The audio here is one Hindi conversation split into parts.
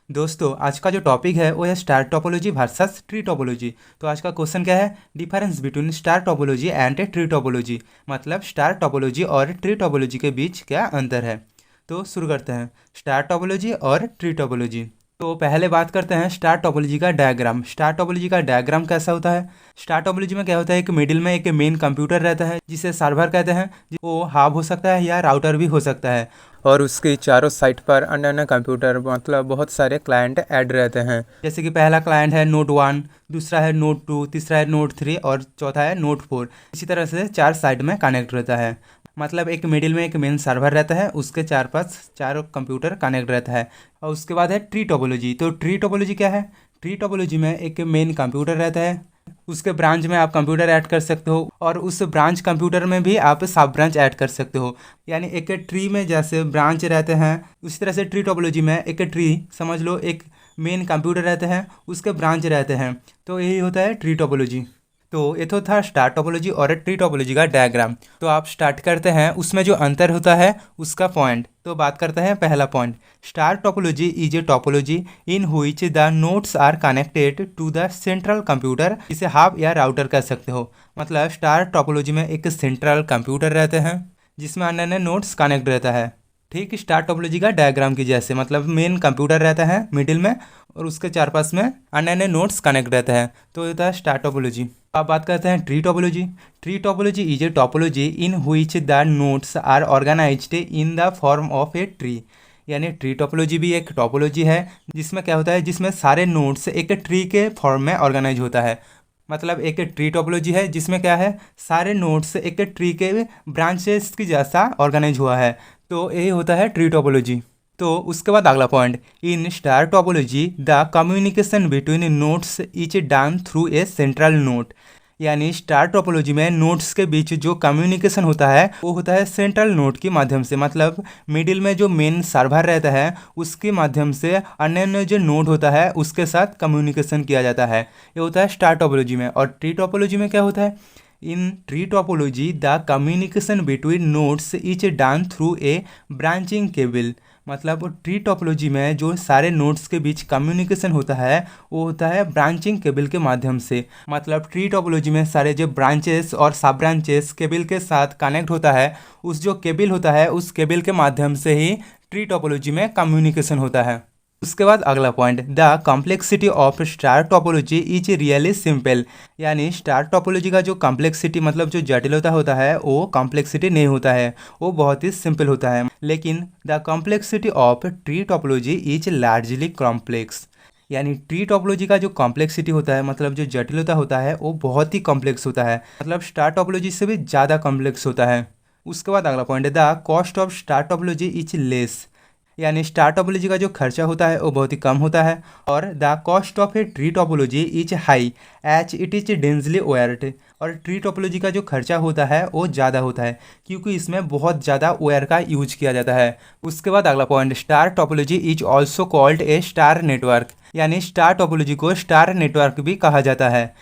दोस्तों आज का जो टॉपिक है वो है star topology versus tree topology. तो आज का क्वेश्चन क्या है, difference between star topology and tree topology, मतलब स्टार टोपोलॉजी और ट्री टोपोलॉजी के बीच क्या अंतर है। तो शुरू करते हैं स्टार टोपोलॉजी और ट्री टोपोलॉजी। तो पहले बात करते हैं स्टार टोपोलॉजी का डायग्राम। स्टार टोपोलॉजी का डायग्राम कैसा होता है। स्टार टोपोलॉजी में क्या होता है, एक मिडिल में एक मेन कंप्यूटर रहता है जिसे सर्वर कहते हैं। वो हब हो सकता है या राउटर भी हो सकता है, और उसके चारों साइड पर अन्य अन्य कंप्यूटर मतलब बहुत सारे क्लाइंट ऐड रहते हैं। जैसे कि पहला क्लाइंट है नोड 1, दूसरा है नोड 2, तीसरा है नोड 3 और चौथा है नोड 4। इसी तरह से चार साइड में कनेक्ट रहता है। मतलब एक मिडिल में एक मेन सर्वर रहता है, उसके चार पास चारों कंप्यूटर कनेक्ट रहता है। और उसके बाद है ट्री टोपोलॉजी। तो ट्री टोपोलॉजी क्या है, ट्री टोपोलॉजी में एक मेन कंप्यूटर रहता है, उसके ब्रांच में आप कंप्यूटर ऐड कर सकते हो, और उस ब्रांच कंप्यूटर में भी आप सब ब्रांच ऐड कर सकते हो। यानी एक ट्री में जैसे ब्रांच रहते हैं, उसी तरह से ट्री टोपोलॉजी में एक ट्री समझ लो, एक मेन कंप्यूटर रहते हैं, उसके ब्रांच रहते हैं। तो यही होता है ट्री टोपोलॉजी। तो ये तो था स्टार टोपोलॉजी और ट्री टोपोलॉजी का डायग्राम। तो आप स्टार्ट करते हैं उसमें जो अंतर होता है उसका पॉइंट। तो बात करते हैं पहला point, star topology is a topology in which the nodes are connected to the central computer. इसे हब या राउटर कह सकते हो। मतलब स्टार टोपोलॉजी में एक सेंट्रल कंप्यूटर रहते हैं जिसमें अन्य अन्य नोड्स कनेक्ट रहता है। ठीक स्टार टोपोलॉजी का डायग्राम की जैसे, मतलब मेन कंप्यूटर रहता है मिडिल में, और उसके चार पास में अन्य अन्य नोड्स कनेक्ट रहते हैं। तो ये था स्टार टोपोलॉजी। अब बात करते हैं tree topology. Tree topology is a topology in which the nodes are organised in the form of a tree. यानी ट्री टोपोलॉजी भी एक टोपोलॉजी है जिसमें क्या होता है, जिसमें सारे नोड्स एक ट्री के फॉर्म में ऑर्गेनाइज होता है। मतलब एक ट्री टोपोलॉजी है जिसमें क्या है, सारे नोड्स एक ट्री के ब्रांचेस की जैसा ऑर्गेनाइज हुआ है। तो यही होता है ट्री टोपोलॉजी। तो उसके बाद अगला point, in star topology the communication between nodes is done through a central node. यानी स्टार टोपोलॉजी में नोड्स के बीच जो कम्युनिकेशन होता है वो होता है सेंट्रल नोड के माध्यम से। मतलब मिडिल में जो मेन सर्वर रहता है उसके माध्यम से अन्य अन्य जो नोड होता है उसके साथ कम्युनिकेशन किया जाता है। ये होता है स्टार टोपोलॉजी में। और ट्री टोपोलॉजी में क्या होता है, in tree topology the communication between nodes is done through a branching cable. मतलब ट्री टोपोलॉजी में जो सारे नोड्स के बीच कम्युनिकेशन होता है वो होता है ब्रांचिंग केबल के माध्यम से। मतलब ट्री टोपोलॉजी में सारे जो ब्रांचेस और सब ब्रांचेस केबल के साथ कनेक्ट होता है, उस जो केबल होता है उस केबल के माध्यम से ही ट्री टोपोलॉजी में कम्युनिकेशन होता है। उसके बाद अगला point, the complexity of star topology is really simple. यानी स्टार टोपोलॉजी का जो कॉम्प्लेक्सिटी मतलब जो जटिलता होता है वो कॉम्प्लेक्सिटी नहीं होता है, वो बहुत ही सिंपल होता है। लेकिन the complexity of tree topology is largely complex. यानी ट्री टोपोलॉजी का जो कॉम्प्लेक्सिटी होता है मतलब जो जटिलता होता है वो बहुत ही कॉम्प्लेक्स होता है, मतलब स्टार टोपोलॉजी से भी ज़्यादा कॉम्प्लेक्स होता है। उसके बाद अगला पॉइंट है, the cost of star topology is less. यानी स्टार टोपोलॉजी का जो खर्चा होता है वो बहुत ही कम होता है। और the cost of a tree topology is high H it is densely weird. और ट्री टोपोलॉजी का जो खर्चा होता है वो ज़्यादा होता है क्योंकि इसमें बहुत ज़्यादा वेयर का यूज किया जाता है। उसके बाद अगला point, star topology is also called a star network. यानी स्टार टोपोलॉजी को स्टार नेटवर्क भी कहा जाता है।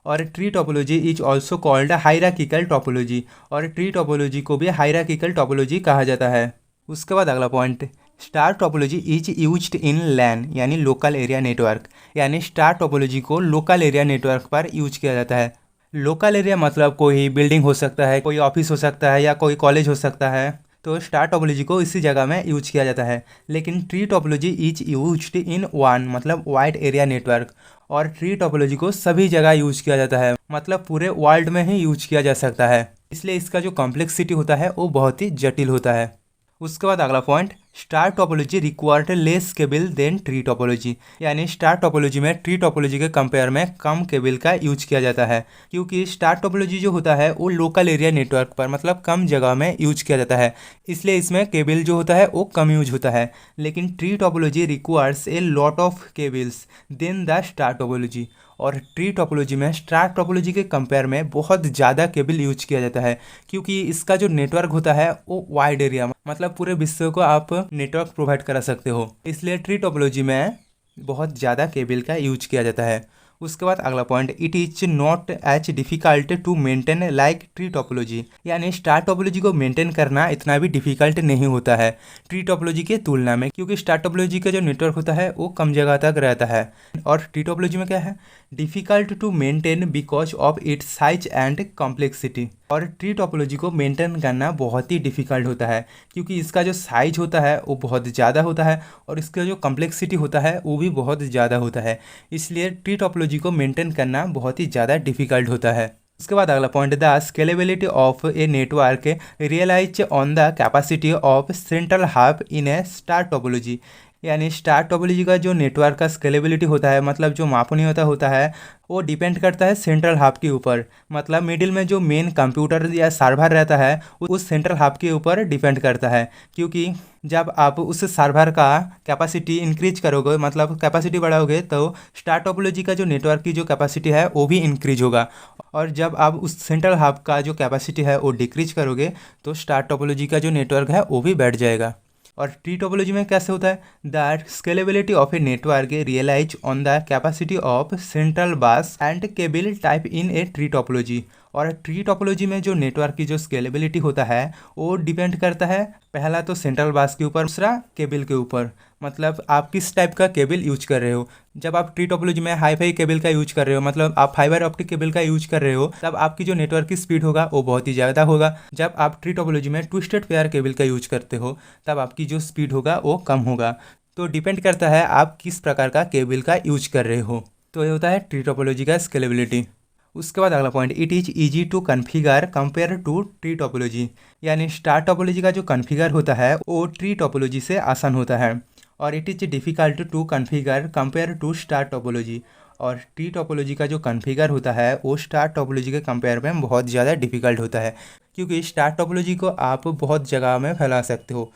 और tree topology is also called hierarchical topology. और ट्री टोपोलॉजी को भी हायरार्किकल टोपोलॉजी कहा जाता है। उसके बाद अगला point, star topology is used in LAN यानी लोकल एरिया नेटवर्क। यानी स्टार टोपोलॉजी को लोकल एरिया नेटवर्क पर यूज किया जाता है। लोकल एरिया मतलब कोई बिल्डिंग हो सकता है, कोई ऑफिस हो सकता है, या कोई कॉलेज हो सकता है। तो स्टार टोपोलॉजी को इसी जगह में यूज किया जाता है। लेकिन tree topology is used in one मतलब वाइड एरिया नेटवर्क। और ट्री टोपोलॉजी को सभी जगह यूज किया जाता है, मतलब पूरे वर्ल्ड में ही यूज किया जा सकता है। इसलिए इसका जो कॉम्प्लेक्सिटी होता है वो बहुत ही जटिल होता है। उसके बाद अगला point, star topology required less cable than tree topology. यानी स्टार टोपोलॉजी में ट्री टोपोलॉजी के कंपेयर में कम केबल का यूज किया जाता है क्योंकि स्टार टोपोलॉजी जो होता है वो लोकल एरिया नेटवर्क पर मतलब कम जगह में यूज किया जाता है, इसलिए इसमें केबल जो होता है वो कम यूज होता है। लेकिन tree topology requires a lot of cables than the star topology. और ट्री टोपोलॉजी में स्टार टोपोलॉजी के कंपेयर में बहुत ज़्यादा केबल यूज किया जाता है क्योंकि इसका जो नेटवर्क होता है वो वाइड एरिया मतलब पूरे विश्व को आप नेटवर्क प्रोवाइड करा सकते हो, इसलिए ट्री टोपोलॉजी में बहुत ज़्यादा केबल का यूज किया जाता है। उसके बाद अगला point, it is not as difficult to maintain like tree topology, यानी स्टार टोपोलॉजी को मेंटेन करना इतना भी डिफिकल्ट नहीं होता है ट्री टोपोलॉजी के तुलना में, क्योंकि स्टार टोपोलॉजी का जो नेटवर्क होता है वो कम जगह तक रहता है। और ट्री टोपोलॉजी में क्या है, difficult to maintain because of its size and complexity. और ट्री टोपोलॉजी को मेंटेन करना बहुत ही डिफिकल्ट होता है, क्योंकि इसका जो साइज होता है वो बहुत ज़्यादा होता है और इसका जो कॉम्प्लेक्सिटी होता है वो भी बहुत ज़्यादा होता है, इसलिए ट्री टोपोलॉजी को मेंटेन करना बहुत ही ज़्यादा डिफिकल्ट होता है। उसके बाद अगला point, the scalability of a network realise on the capacity of central hub in a star topology, यानी स्टार टोपोलॉजी का जो नेटवर्क का स्केलेबिलिटी होता है, मतलब जो मापनीयता होता है, वो डिपेंड करता है सेंट्रल हब के ऊपर। मतलब मिडिल में जो मेन कंप्यूटर या सर्वर रहता है उस सेंट्रल हब के ऊपर डिपेंड करता है, क्योंकि जब आप उस सर्वर का कैपेसिटी इंक्रीज करोगे, मतलब कैपेसिटी बढ़ाओगे, तो स्टार टोपोलॉजी का जो नेटवर्क की जो कैपेसिटी है वो भी इंक्रीज होगा। और जब आप उस सेंट्रल हब का जो कैपेसिटी है वो डिक्रीज करोगे तो स्टार टोपोलॉजी का जो नेटवर्क है वो भी बढ़ जाएगा। और ट्री टोपोलॉजी में कैसे होता है, the scalability of a network realise on the capacity of central bus and cable type in a tree topology. और ट्री टोपोलॉजी में जो नेटवर्क की जो स्केलेबिलिटी होता है वो डिपेंड करता है पहला तो सेंट्रल बस के ऊपर, दूसरा केबल के ऊपर, मतलब आप किस टाइप का केबल यूज कर रहे हो। जब आप ट्री टोपोलॉजी में हाईफाई केबल का यूज कर रहे हो, मतलब आप फाइबर ऑप्टिक केबल का यूज कर रहे हो, तब आपकी जो नेटवर्क की स्पीड होगा वो बहुत ही ज़्यादा होगा। जब आप ट्री टोपोलॉजी में ट्विस्टेड पेयर केबल का यूज करते हो तब आपकी जो स्पीड होगा वो कम होगा। तो डिपेंड करता है आप किस प्रकार का केबल का यूज कर रहे हो। तो ये होता है ट्री टोपोलॉजी का स्केलेबिलिटी। उसके बाद अगला point, it is easy to configure compare to tree topology, यानी स्टार टोपोलॉजी का जो कन्फिगर होता है वो ट्री टोपोलॉजी से आसान होता है। और it is difficult to configure compare to star topology, और ट्री टोपोलॉजी का जो कन्फिगर होता है वो स्टार टोपोलॉजी के कंपेयर में बहुत ज़्यादा डिफिकल्ट होता है, क्योंकि स्टार टोपोलॉजी को आप बहुत जगह में फैला सकते हो,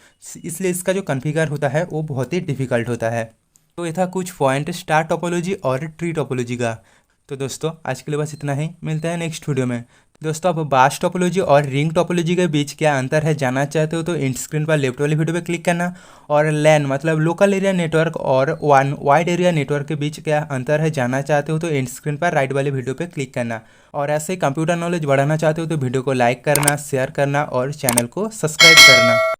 इसलिए इसका जो कन्फिगर होता है वो बहुत ही डिफिकल्ट होता है। तो ये था कुछ पॉइंट स्टार टोपोलॉजी और ट्री टोपोलॉजी का। तो दोस्तों आज के लिए बस इतना ही, मिलते हैं नेक्स्ट वीडियो में। दोस्तों आप बास टोपोलॉजी और रिंग टोपोलॉजी के बीच क्या अंतर है जानना चाहते हो तो इंड स्क्रीन पर लेफ्ट वाली वीडियो पे क्लिक करना, और लैन मतलब लोकल एरिया नेटवर्क और वाइड एरिया नेटवर्क के बीच क्या अंतर है जानना चाहते हो तो इंड स्क्रीन पर राइट वाली वीडियो पे क्लिक करना। और ऐसे ही कंप्यूटर नॉलेज बढ़ाना चाहते हो तो वीडियो को लाइक करना, शेयर करना और चैनल को सब्सक्राइब करना।